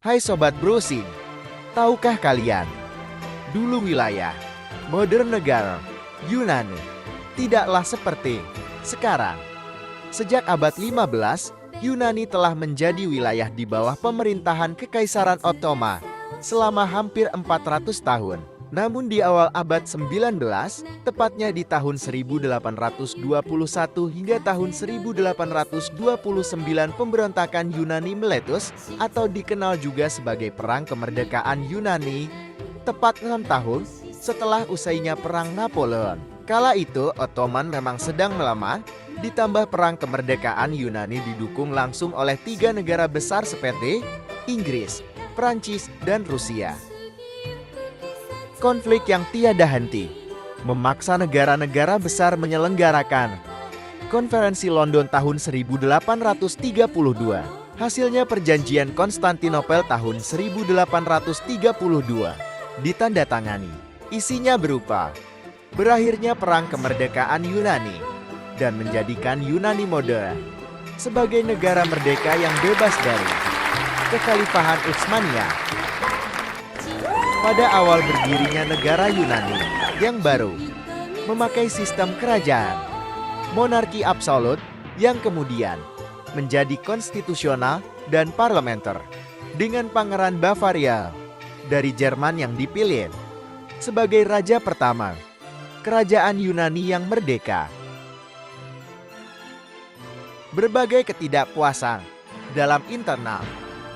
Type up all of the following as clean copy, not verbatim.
Hai Sobat Browsing, tahukah kalian, dulu wilayah, modern negara, Yunani, tidaklah seperti sekarang. Sejak abad 15, Yunani telah menjadi wilayah di bawah pemerintahan Kekaisaran Ottoman selama hampir 400 tahun. Namun di awal abad 19, tepatnya di tahun 1821 hingga tahun 1829 pemberontakan Yunani meletus atau dikenal juga sebagai Perang Kemerdekaan Yunani, tepat 6 tahun setelah usainya Perang Napoleon. Kala itu Ottoman memang sedang melemah, ditambah Perang Kemerdekaan Yunani didukung langsung oleh 3 negara besar seperti Inggris, Prancis, dan Rusia. Konflik yang tiada henti memaksa negara-negara besar menyelenggarakan Konferensi London tahun 1832. Hasilnya Perjanjian Konstantinopel tahun 1832 ditandatangani. Isinya berupa berakhirnya Perang Kemerdekaan Yunani dan menjadikan Yunani modern sebagai negara merdeka yang bebas dari Kekhalifahan Utsmaniyah. Pada awal berdirinya negara Yunani yang baru memakai sistem kerajaan monarki absolut yang kemudian menjadi konstitusional dan parlementer dengan Pangeran Bavaria dari Jerman yang dipilih sebagai raja pertama kerajaan Yunani yang merdeka. Berbagai ketidakpuasan dalam internal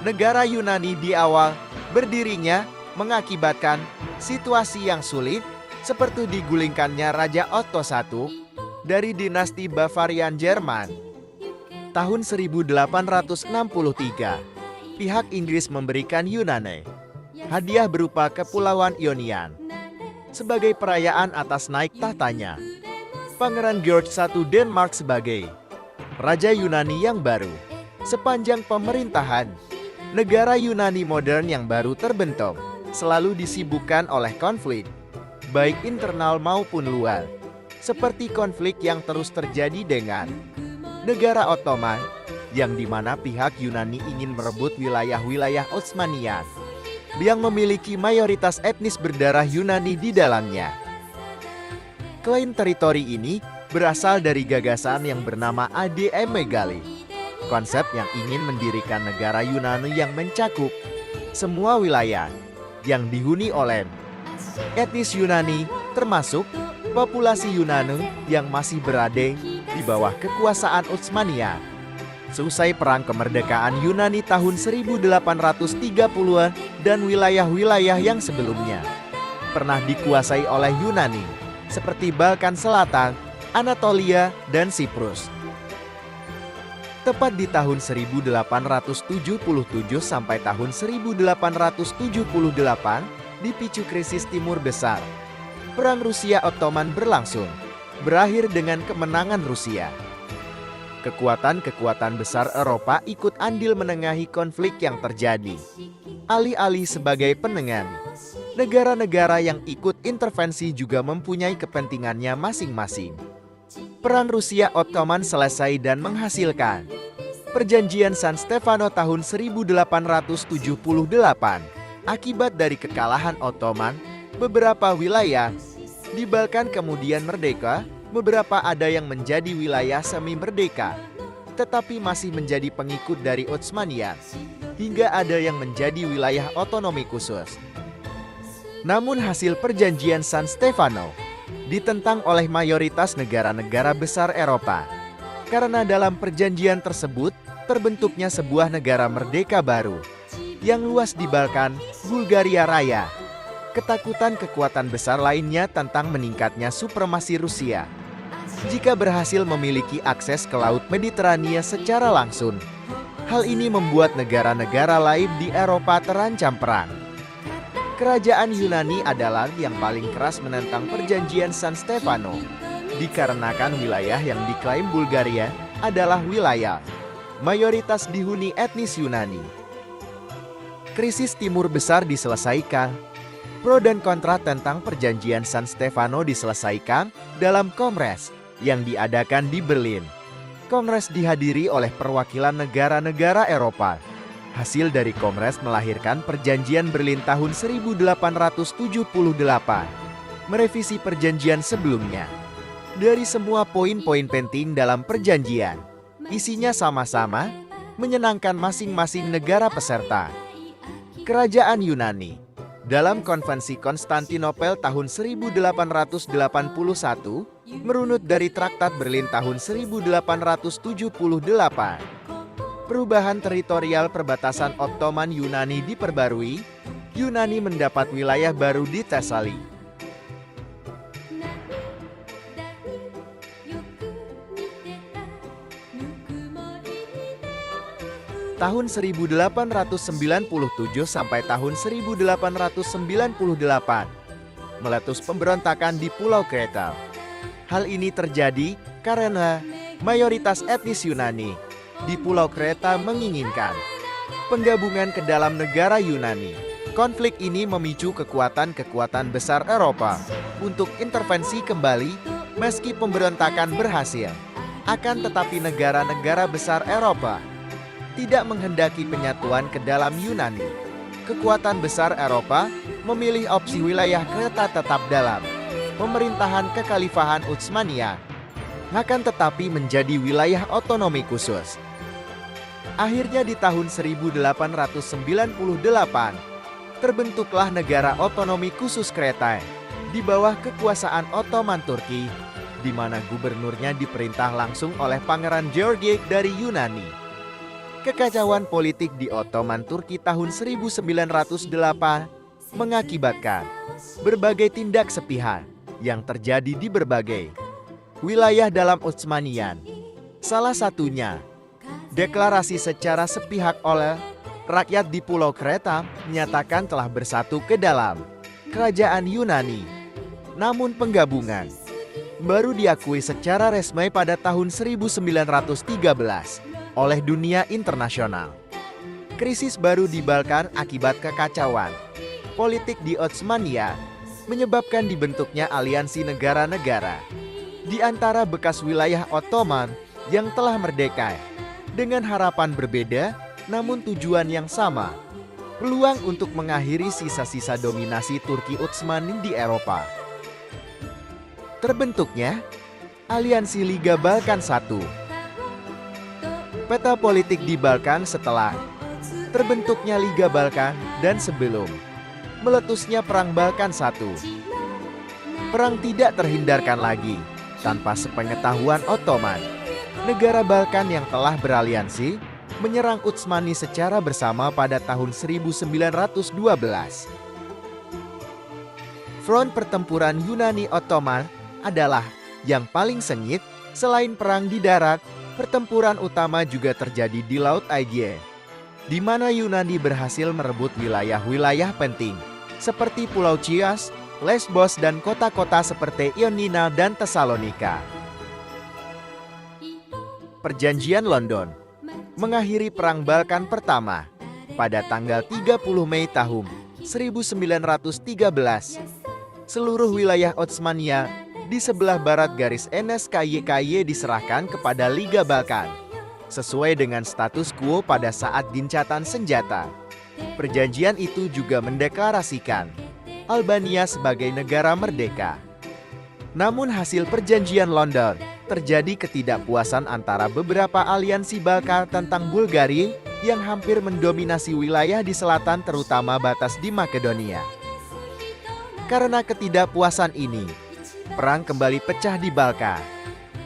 negara Yunani di awal berdirinya mengakibatkan situasi yang sulit seperti digulingkannya Raja Otto I dari dinasti Bavarian Jerman. Tahun 1863, pihak Inggris memberikan Yunani hadiah berupa Kepulauan Ionian sebagai perayaan atas naik tahtanya. Pangeran George I Denmark sebagai Raja Yunani yang baru. Sepanjang pemerintahan, negara Yunani modern yang baru terbentuk selalu disibukkan oleh konflik, baik internal maupun luar, seperti konflik yang terus terjadi dengan negara Ottoman, yang dimana pihak Yunani ingin merebut wilayah-wilayah Utsmaniyah, yang memiliki mayoritas etnis berdarah Yunani di dalamnya. Klaim teritori ini berasal dari gagasan yang bernama Ade Megali, konsep yang ingin mendirikan negara Yunani yang mencakup semua wilayah yang dihuni oleh etnis Yunani, termasuk populasi Yunani yang masih berada di bawah kekuasaan Utsmaniyah. Seusai Perang Kemerdekaan Yunani tahun 1830-an dan wilayah-wilayah yang sebelumnya pernah dikuasai oleh Yunani, seperti Balkan Selatan, Anatolia, dan Siprus. Tepat di tahun 1877 sampai tahun 1878 dipicu krisis Timur Besar. Perang Rusia Ottoman berlangsung, berakhir dengan kemenangan Rusia. Kekuatan-kekuatan besar Eropa ikut andil menengahi konflik yang terjadi. Alih-alih sebagai penengah, negara-negara yang ikut intervensi juga mempunyai kepentingannya masing-masing. Perang Rusia Ottoman selesai dan menghasilkan Perjanjian San Stefano tahun 1878. Akibat dari kekalahan Ottoman, beberapa wilayah di Balkan kemudian merdeka, beberapa ada yang menjadi wilayah semi-merdeka, tetapi masih menjadi pengikut dari Utsmaniyah, hingga ada yang menjadi wilayah otonomi khusus. Namun hasil Perjanjian San Stefano ditentang oleh mayoritas negara-negara besar Eropa, karena dalam perjanjian tersebut terbentuknya sebuah negara merdeka baru yang luas di Balkan, Bulgaria Raya. Ketakutan kekuatan besar lainnya tentang meningkatnya supremasi Rusia jika berhasil memiliki akses ke Laut Mediterania secara langsung. Hal ini membuat negara-negara lain di Eropa terancam perang. Kerajaan Yunani adalah yang paling keras menentang Perjanjian San Stefano, dikarenakan wilayah yang diklaim Bulgaria adalah wilayah mayoritas dihuni etnis Yunani. Krisis Timur Besar diselesaikan. Pro dan kontra tentang Perjanjian San Stefano diselesaikan dalam kongres yang diadakan di Berlin. Kongres dihadiri oleh perwakilan negara-negara Eropa, Hasil dari Kongres melahirkan Perjanjian Berlin tahun 1878, merevisi perjanjian sebelumnya. Dari semua poin-poin penting dalam perjanjian, isinya sama-sama menyenangkan masing-masing negara peserta. Kerajaan Yunani dalam Konvensi Konstantinopel tahun 1881 merunut dari Traktat Berlin tahun 1878. Perubahan teritorial perbatasan Ottoman Yunani diperbarui. Yunani mendapat wilayah baru di Thessaly. Tahun 1897 sampai tahun 1898, meletus pemberontakan di Pulau Kreta. Hal ini terjadi karena mayoritas etnis Yunani di Pulau Kreta menginginkan penggabungan ke dalam negara Yunani. Konflik ini memicu kekuatan-kekuatan besar Eropa untuk intervensi kembali meski pemberontakan berhasil. Akan tetapi negara-negara besar Eropa tidak menghendaki penyatuan ke dalam Yunani. Kekuatan besar Eropa memilih opsi wilayah Kreta tetap dalam pemerintahan Kekhalifahan Utsmaniyah, akan tetapi menjadi wilayah otonomi khusus. Akhirnya di tahun 1898, terbentuklah negara otonomi khusus Kreta di bawah kekuasaan Ottoman Turki, di mana gubernurnya diperintah langsung oleh Pangeran George dari Yunani. Kekacauan politik di Ottoman Turki tahun 1908 mengakibatkan berbagai tindak sepihak yang terjadi di berbagai wilayah dalam Utsmaniyah. Salah satunya, deklarasi secara sepihak oleh rakyat di Pulau Kreta menyatakan telah bersatu ke dalam kerajaan Yunani. Namun penggabungan baru diakui secara resmi pada tahun 1913 oleh dunia internasional. Krisis baru di Balkan akibat kekacauan politik di Utsmaniyah menyebabkan dibentuknya aliansi negara-negara di antara bekas wilayah Ottoman yang telah merdeka dengan harapan berbeda namun tujuan yang sama, peluang untuk mengakhiri sisa-sisa dominasi Turki Utsmani di Eropa. Terbentuknya Aliansi Liga Balkan I. Peta politik di Balkan setelah terbentuknya Liga Balkan dan sebelum meletusnya Perang Balkan I. Perang tidak terhindarkan lagi tanpa sepengetahuan Ottoman. Negara Balkan yang telah beraliansi menyerang Utsmani secara bersama pada tahun 1912. Front pertempuran Yunani Ottoman adalah yang paling sengit. Selain perang di darat, pertempuran utama juga terjadi di Laut Aegean, di mana Yunani berhasil merebut wilayah-wilayah penting seperti Pulau Chios, Lesbos, dan kota-kota seperti Ioannina dan Tesalonika. Perjanjian London mengakhiri Perang Balkan Pertama pada tanggal 30 Mei tahun 1913. Seluruh wilayah Utsmaniyah di sebelah barat garis NSKY diserahkan kepada Liga Balkan, sesuai dengan status quo pada saat gencatan senjata. Perjanjian itu juga mendeklarasikan Albania sebagai negara merdeka. Namun hasil perjanjian London, terjadi ketidakpuasan antara beberapa aliansi Balkan tentang Bulgaria yang hampir mendominasi wilayah di selatan terutama batas di Makedonia. Karena ketidakpuasan ini, perang kembali pecah di Balkan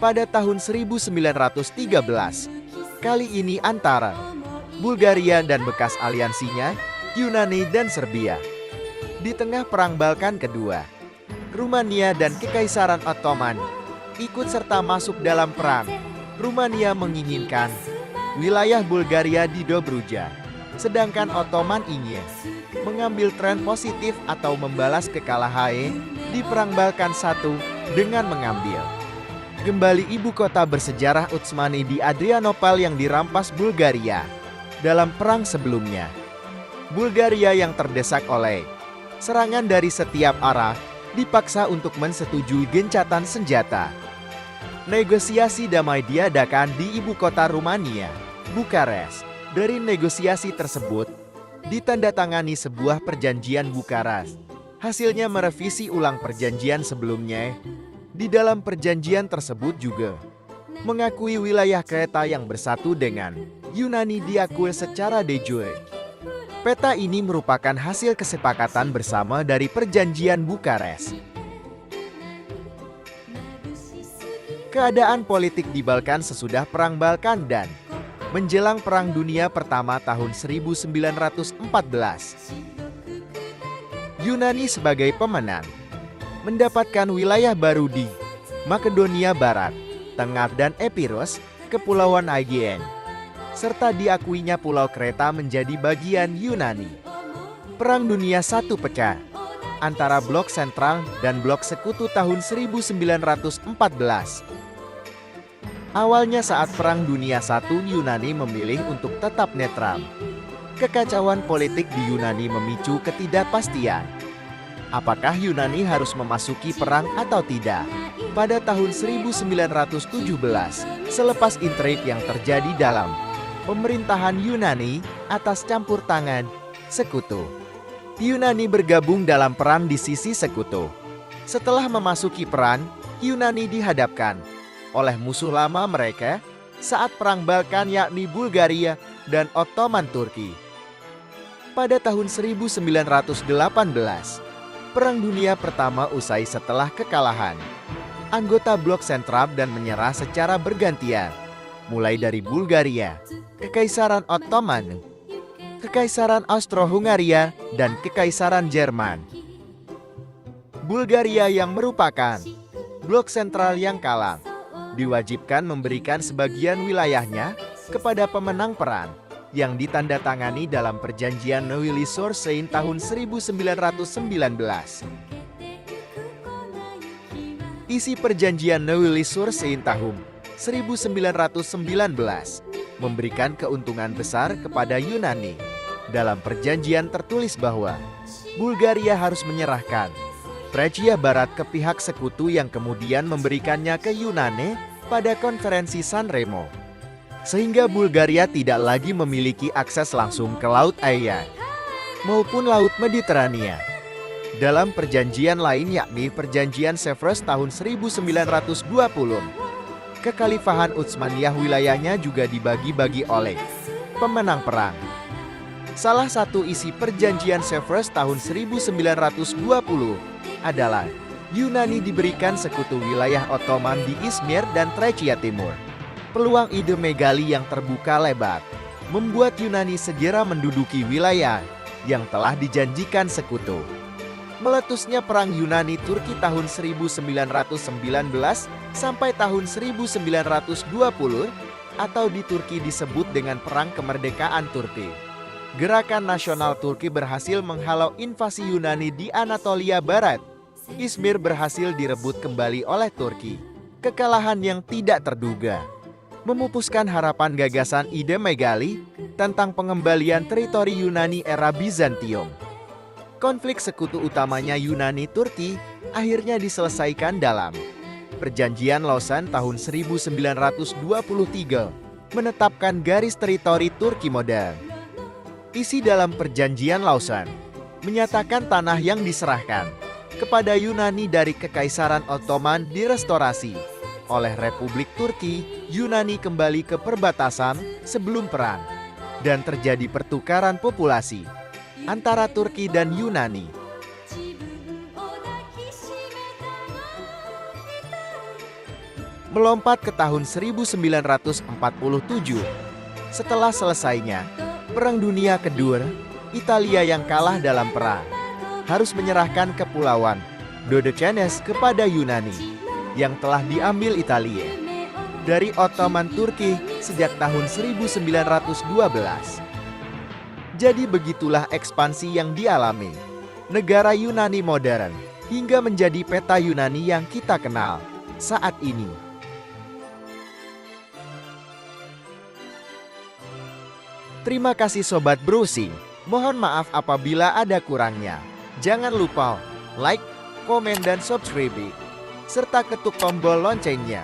pada tahun 1913, kali ini antara Bulgaria dan bekas aliansinya, Yunani dan Serbia. Di tengah Perang Balkan Kedua, Rumania dan Kekaisaran Ottoman ikut serta masuk dalam perang. Rumania menginginkan wilayah Bulgaria di Dobruja, sedangkan Ottoman ingin mengambil tren positif atau membalas kekalahan di Perang Balkan I dengan mengambil kembali ibu kota bersejarah Utsmani di Adrianopel yang dirampas Bulgaria dalam perang sebelumnya. Bulgaria yang terdesak oleh serangan dari setiap arah dipaksa untuk mensetujui gencatan senjata. Negosiasi damai diadakan di ibu kota Rumania, Bukares, Dari negosiasi tersebut, ditandatangani sebuah perjanjian Bukaras. Hasilnya merevisi ulang perjanjian sebelumnya. Di dalam perjanjian tersebut juga mengakui wilayah Kreta yang bersatu dengan Yunani diakui secara de jure. Peta ini merupakan hasil kesepakatan bersama dari perjanjian Bukares. Keadaan politik di Balkan sesudah Perang Balkan dan menjelang Perang Dunia Pertama tahun 1914. Yunani sebagai pemenang mendapatkan wilayah baru di Makedonia Barat, Tengah dan Epirus, Kepulauan Aegean, serta diakuinya Pulau Kreta menjadi bagian Yunani. Perang Dunia I pecah antara Blok Sentral dan Blok Sekutu tahun 1914. Awalnya saat Perang Dunia I, Yunani memilih untuk tetap netral. Kekacauan politik di Yunani memicu ketidakpastian. Apakah Yunani harus memasuki perang atau tidak? Pada tahun 1917, selepas intrik yang terjadi dalam pemerintahan Yunani atas campur tangan Sekutu, Yunani bergabung dalam perang di sisi Sekutu. Setelah memasuki perang, Yunani dihadapkan oleh musuh lama mereka saat Perang Balkan, yakni Bulgaria dan Ottoman Turki. Pada tahun 1918, Perang Dunia Pertama usai setelah kekalahan. Anggota Blok Sentral dan menyerah secara bergantian, mulai dari Bulgaria, Kekaisaran Ottoman, Kekaisaran Austro-Hungaria, dan Kekaisaran Jerman. Bulgaria yang merupakan Blok Sentral yang kalah, diwajibkan memberikan sebagian wilayahnya kepada pemenang perang yang ditandatangani dalam perjanjian Neuilly-sur-Seine tahun 1919. Isi perjanjian Neuilly-sur-Seine tahun 1919 memberikan keuntungan besar kepada Yunani. Dalam perjanjian tertulis bahwa Bulgaria harus menyerahkan Tracia Barat ke pihak Sekutu yang kemudian memberikannya ke Yunani pada konferensi San Remo, sehingga Bulgaria tidak lagi memiliki akses langsung ke Laut Aegean maupun Laut Mediterania. Dalam perjanjian lain, yakni perjanjian Sevres tahun 1920, Kekhalifahan Utsmaniyah wilayahnya juga dibagi-bagi oleh pemenang perang. Salah satu isi perjanjian Sevres tahun 1920 adalah Yunani diberikan sekutu wilayah Ottoman di Izmir dan Tracia Timur. Peluang ide Megali yang terbuka lebar membuat Yunani segera menduduki wilayah yang telah dijanjikan Sekutu. Meletusnya Perang Yunani-Turki tahun 1919 sampai tahun 1920 atau di Turki disebut dengan Perang Kemerdekaan Turki. Gerakan Nasional Turki berhasil menghalau invasi Yunani di Anatolia Barat. Izmir berhasil direbut kembali oleh Turki. Kekalahan yang tidak terduga memupuskan harapan gagasan ide Megali tentang pengembalian teritori Yunani era Bizantium. Konflik sekutu utamanya Yunani-Turki akhirnya diselesaikan dalam Perjanjian Lausanne tahun 1923 menetapkan garis teritori Turki modern. Isi dalam Perjanjian Lausanne menyatakan tanah yang diserahkan kepada Yunani dari Kekaisaran Ottoman direstorasi oleh Republik Turki. Yunani kembali ke perbatasan sebelum perang dan terjadi pertukaran populasi antara Turki dan Yunani. Melompat ke tahun 1947, setelah selesainya Perang Dunia Kedua, Italia yang kalah dalam perang harus menyerahkan kepulauan Dodecanese kepada Yunani yang telah diambil Italia dari Ottoman Turki sejak tahun 1912. Jadi begitulah ekspansi yang dialami negara Yunani modern hingga menjadi peta Yunani yang kita kenal saat ini. Terima kasih Sobat Browsing. Mohon maaf apabila ada kurangnya. Jangan lupa like, komen, dan subscribe, serta ketuk tombol loncengnya